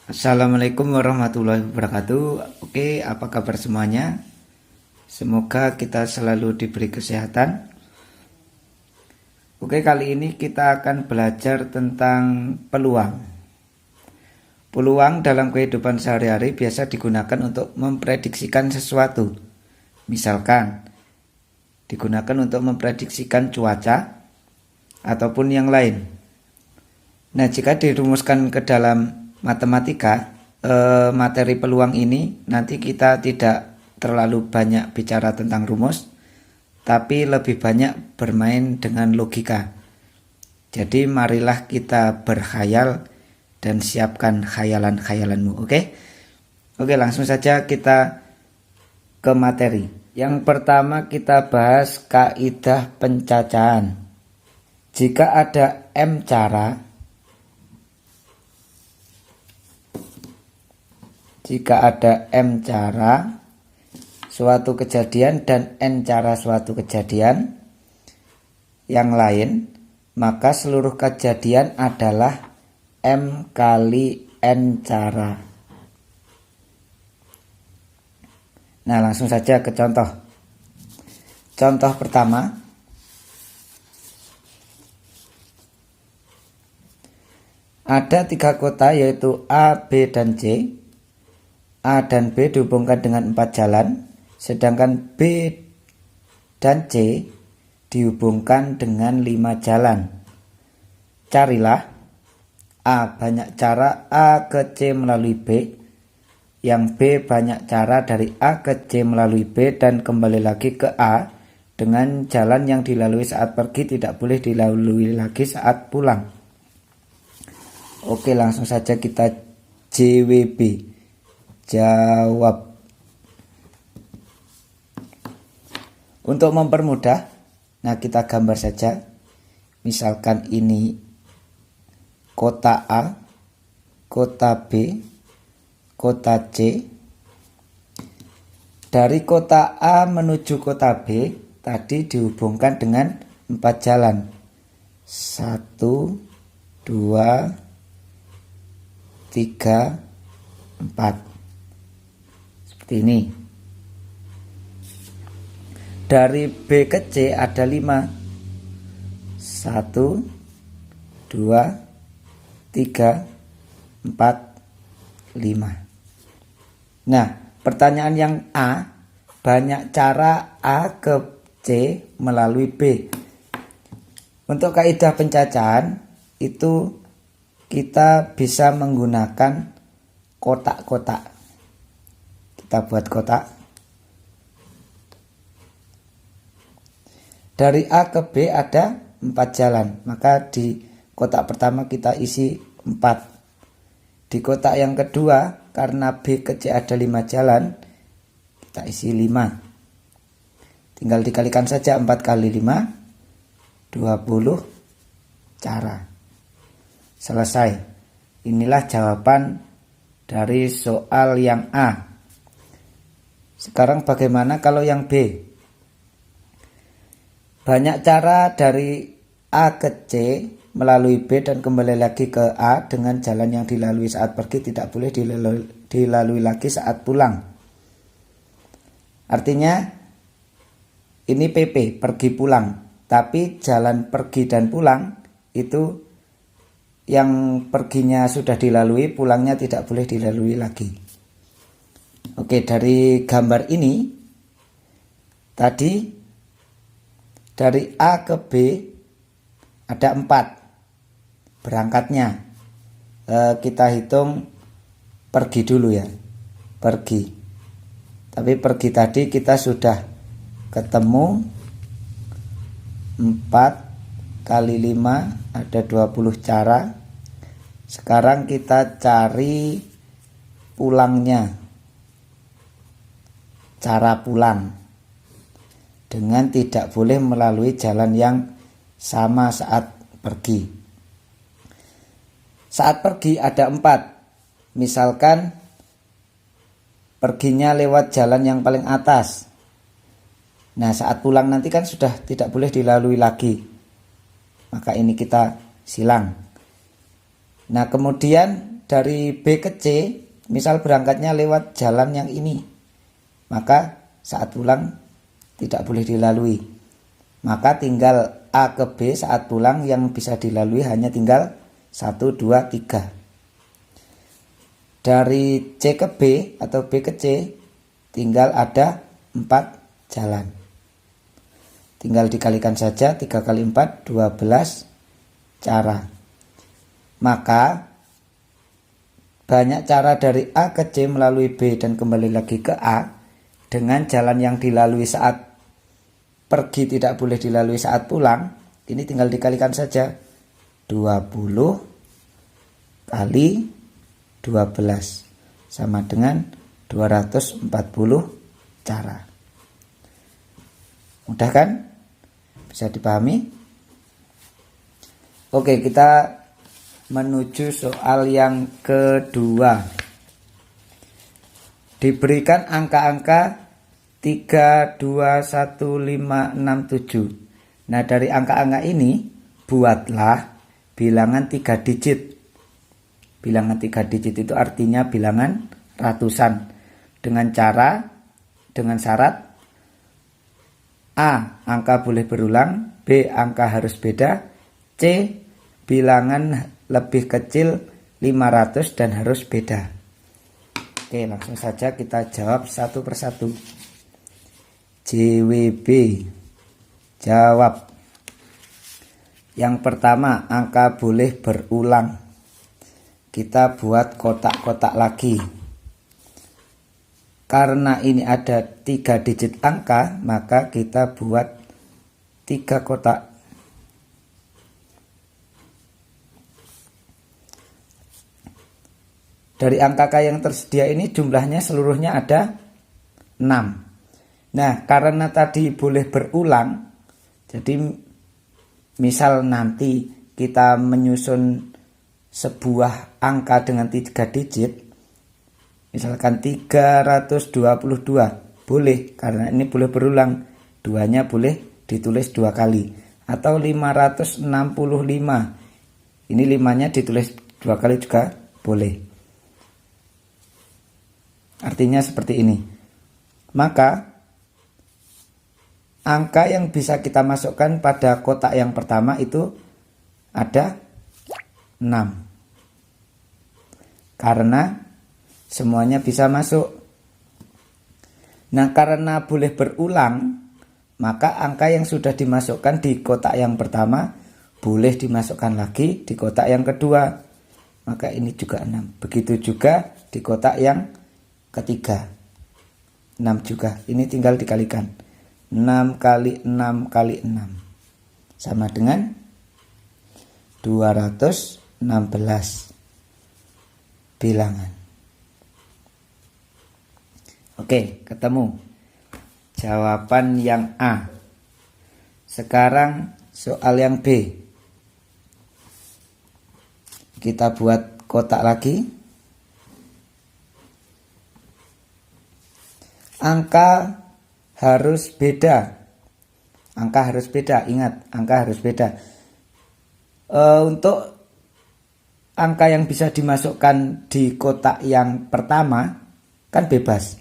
Assalamualaikum warahmatullahi wabarakatuh. Oke, apa kabar semuanya? Semoga kita selalu diberi kesehatan. Oke, kali ini kita akan belajar tentang peluang. Peluang dalam kehidupan sehari-hari biasa digunakan untuk memprediksikan sesuatu. Misalkan, digunakan untuk memprediksikan cuaca ataupun yang lain. Nah, jika dirumuskan ke dalam matematika, materi peluang ini nanti kita tidak terlalu banyak bicara tentang rumus, tapi lebih banyak bermain dengan logika. Jadi marilah kita berkhayal dan siapkan khayalan-khayalanmu. Oke, langsung saja kita ke materi. Yang pertama kita bahas kaidah pencacahan. Jika ada M cara, suatu kejadian dan N cara suatu kejadian yang lain, maka seluruh kejadian adalah M kali N cara. Nah, langsung saja ke contoh. Contoh pertama, ada 3 kota yaitu A, B, dan C. A dan B dihubungkan dengan 4 jalan, sedangkan B dan C dihubungkan dengan 5 jalan. Carilah A banyak cara A ke C melalui B, yang B banyak cara dari A ke C melalui B dan kembali lagi ke A dengan jalan yang dilalui saat pergi tidak boleh dilalui lagi saat pulang. Oke, langsung saja kita JWB. Jawab. Untuk mempermudah, nah kita gambar saja. Misalkan ini kota A, kota B, kota C. Dari kota A menuju kota B tadi dihubungkan dengan 4 jalan. 1, 2, 3, 4. Ini dari B ke C ada 5. 1, 2, 3, 4, 5. Nah, pertanyaan yang A, banyak cara A ke C melalui B. Untuk kaidah pencacahan itu kita bisa menggunakan kotak-kotak. Kita buat kotak. Dari A ke B ada 4 jalan, maka di kotak pertama kita isi 4. Di kotak yang kedua, karena B ke C ada 5 jalan, kita isi 5. Tinggal dikalikan saja 4 kali 5, 20 cara. Selesai. Inilah jawaban dari soal yang A. Sekarang bagaimana kalau yang B? Banyak cara dari A ke C melalui B dan kembali lagi ke A dengan jalan yang dilalui saat pergi tidak boleh dilalui lagi saat pulang. Artinya ini PP, pergi pulang. Tapi jalan pergi dan pulang itu yang perginya sudah dilalui, pulangnya tidak boleh dilalui lagi. Oke, dari gambar ini tadi dari A ke B ada 4 berangkatnya. Kita hitung pergi dulu ya, pergi. Tapi pergi tadi kita sudah ketemu 4 kali 5 ada 20 cara. Sekarang kita cari pulangnya. Cara pulang dengan tidak boleh melalui jalan yang sama saat pergi. Saat pergi ada 4. Misalkan perginya lewat jalan yang paling atas. Nah, saat pulang nanti kan sudah tidak boleh dilalui lagi. Maka ini kita silang. Nah, kemudian dari B ke C, misal berangkatnya lewat jalan yang ini, maka saat pulang tidak boleh dilalui. Maka tinggal A ke B saat pulang yang bisa dilalui hanya tinggal 1, 2, 3. Dari C ke B atau B ke C tinggal ada 4 jalan. Tinggal dikalikan saja 3 kali 4, 12 cara. Maka banyak cara dari A ke C melalui B dan kembali lagi ke A dengan jalan yang dilalui saat pergi tidak boleh dilalui saat pulang. Ini tinggal dikalikan saja 20 kali 12 sama dengan 240 cara. Mudah kan? Bisa dipahami? Oke, kita menuju soal yang kedua. Diberikan angka-angka 3, 2, 1, 5, 6, 7. Nah, dari angka-angka ini buatlah bilangan 3 digit. Bilangan 3 digit itu artinya bilangan ratusan. Dengan syarat A. Angka boleh berulang, B. Angka harus beda, C. Bilangan lebih kecil 500 dan harus beda. Oke, langsung saja kita jawab satu persatu. JWB jawab. Yang pertama, angka boleh berulang. Kita buat kotak-kotak lagi. Karena ini ada 3 digit angka, maka kita buat 3 kotak. Dari angka yang tersedia ini jumlahnya seluruhnya ada 6. Nah, karena tadi boleh berulang, jadi misal nanti kita menyusun sebuah angka dengan 3 digit, misalkan 322, boleh karena ini boleh berulang, 2-nya boleh ditulis 2 kali. Atau 565, ini 5-nya ditulis 2 kali juga boleh. Artinya seperti ini. Maka angka yang bisa kita masukkan pada kotak yang pertama itu ada 6. Karena semuanya bisa masuk. Nah, karena boleh berulang, maka angka yang sudah dimasukkan di kotak yang pertama boleh dimasukkan lagi di kotak yang kedua. Maka ini juga 6. Begitu juga di kotak yang ketiga. 6 juga. Ini tinggal dikalikan. 6 kali 6 kali 6 sama dengan 216 bilangan. Oke, ketemu jawaban yang A. Sekarang soal yang B. Kita buat kotak lagi. Angka harus beda. Angka harus beda, ingat, angka harus beda. Untuk angka yang bisa dimasukkan di kotak yang pertama kan bebas.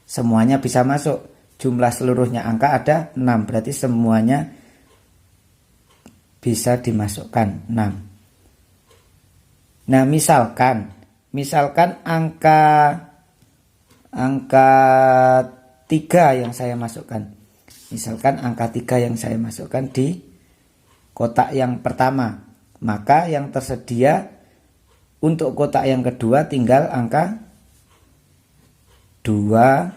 Semuanya bisa masuk. Jumlah seluruhnya angka ada 6. Berarti semuanya bisa dimasukkan 6. Nah, misalkan angka 3 yang saya masukkan. Misalkan angka 3 yang saya masukkan di kotak yang pertama. Maka yang tersedia untuk kotak yang kedua tinggal angka 2,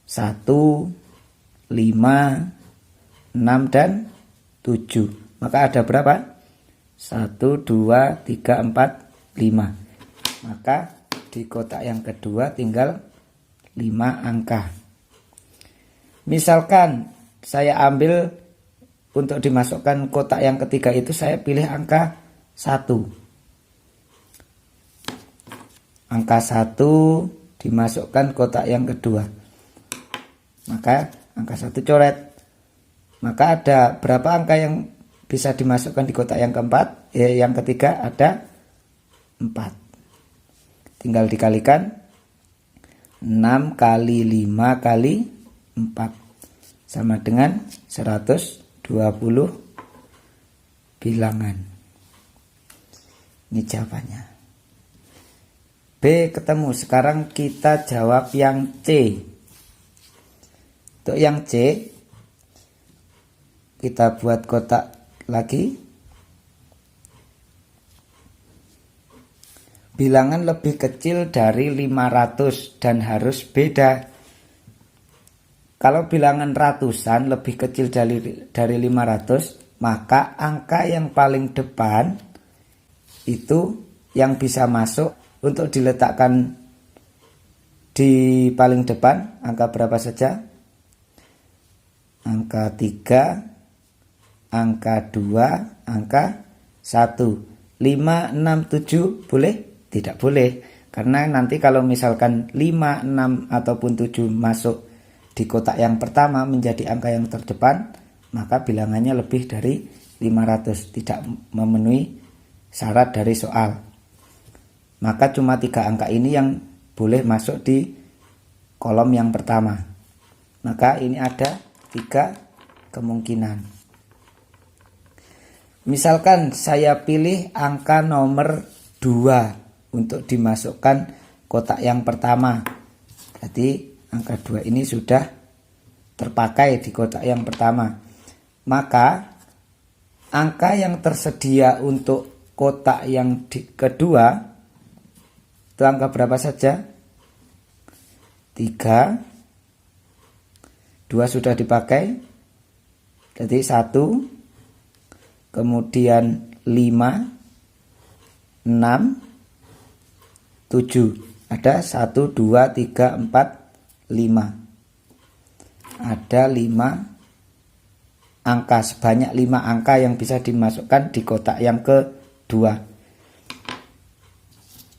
1, 5, 6, dan 7. Maka ada berapa? 1, 2, 3, 4, 5. Maka di kotak yang kedua tinggal 5 angka. Misalkan saya ambil untuk dimasukkan kotak yang ketiga itu, saya pilih angka 1. Angka 1 dimasukkan kotak yang kedua. Maka angka 1 coret. Maka ada berapa angka yang bisa dimasukkan di kotak yang keempat? Yang ketiga ada Tinggal dikalikan 6 kali 5 kali 4 sama dengan 120 bilangan. Ini jawabannya. B ketemu. Sekarang kita jawab yang C. Untuk yang C kita buat kotak lagi. Bilangan lebih kecil dari 500 dan harus beda. Kalau bilangan ratusan lebih kecil dari 500, maka angka yang paling depan itu yang bisa masuk untuk diletakkan di paling depan. Angka berapa saja? Angka 3, angka 2, angka 1. 5, 6, 7 boleh? Tidak boleh, karena nanti kalau misalkan 5, 6 ataupun 7 masuk di kotak yang pertama menjadi angka yang terdepan, maka bilangannya lebih dari 500, tidak memenuhi syarat dari soal. Maka cuma 3 angka ini yang boleh masuk di kolom yang pertama. Maka ini ada 3 kemungkinan. Misalkan saya pilih angka nomor 2 untuk dimasukkan kotak yang pertama. Jadi angka 2 ini sudah terpakai di kotak yang pertama. Maka angka yang tersedia untuk kotak yang kedua itu angka berapa saja? 3. 2 sudah dipakai. Jadi 1, kemudian 5, 6, 7. Ada 1, 2, 3, 4, 5. Ada 5 angka, sebanyak 5 angka yang bisa dimasukkan di kotak yang kedua.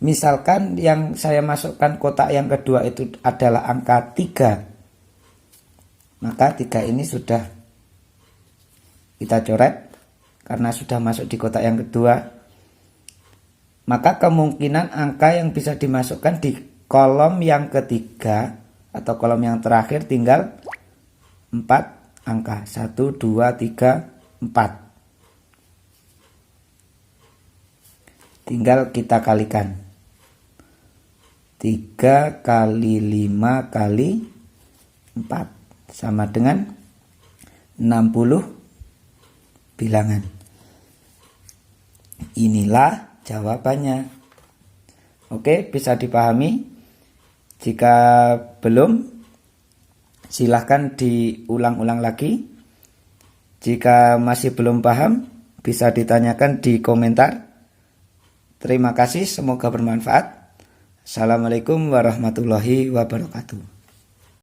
Misalkan yang saya masukkan kotak yang kedua itu adalah angka 3. Maka 3 ini sudah kita coret karena sudah masuk di kotak yang kedua. Maka kemungkinan angka yang bisa dimasukkan di kolom yang ketiga atau kolom yang terakhir tinggal 4 angka. 1, 2, 3, 4. Tinggal kita kalikan. 3 kali 5 kali 4 sama dengan 60 bilangan. Inilah jawabannya. Oke, bisa dipahami? Jika belum, silahkan diulang-ulang lagi. Jika masih belum paham, bisa ditanyakan di komentar. Terima kasih, semoga bermanfaat. Assalamualaikum warahmatullahi wabarakatuh.